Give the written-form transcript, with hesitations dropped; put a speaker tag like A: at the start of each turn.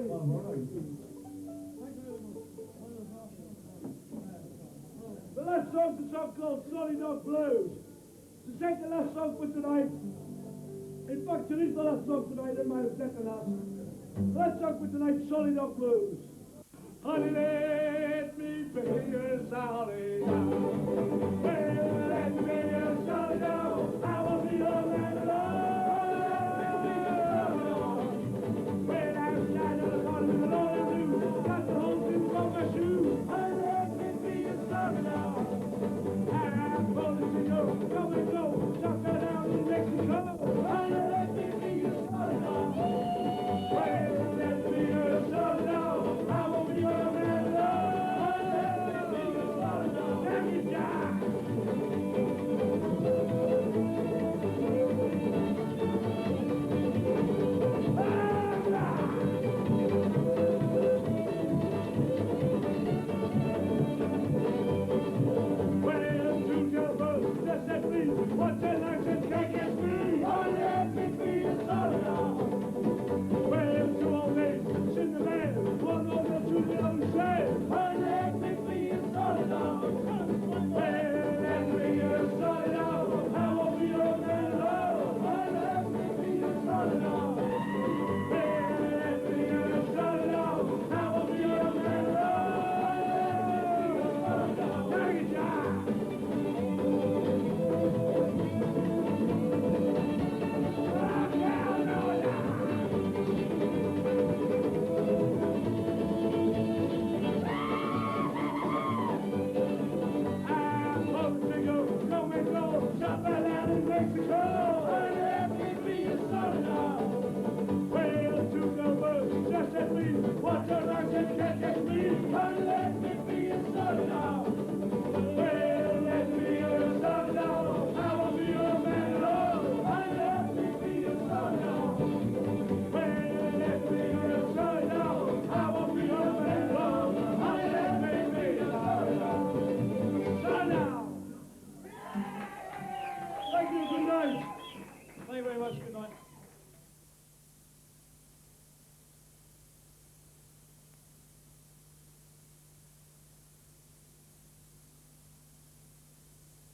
A: The last song's a song called Solid Dog Blues. The second last song for tonight. In fact, it is the last song tonight, it might have second last. The last song for tonight, Solid Dog Blues. Honey, let me be your solid dog.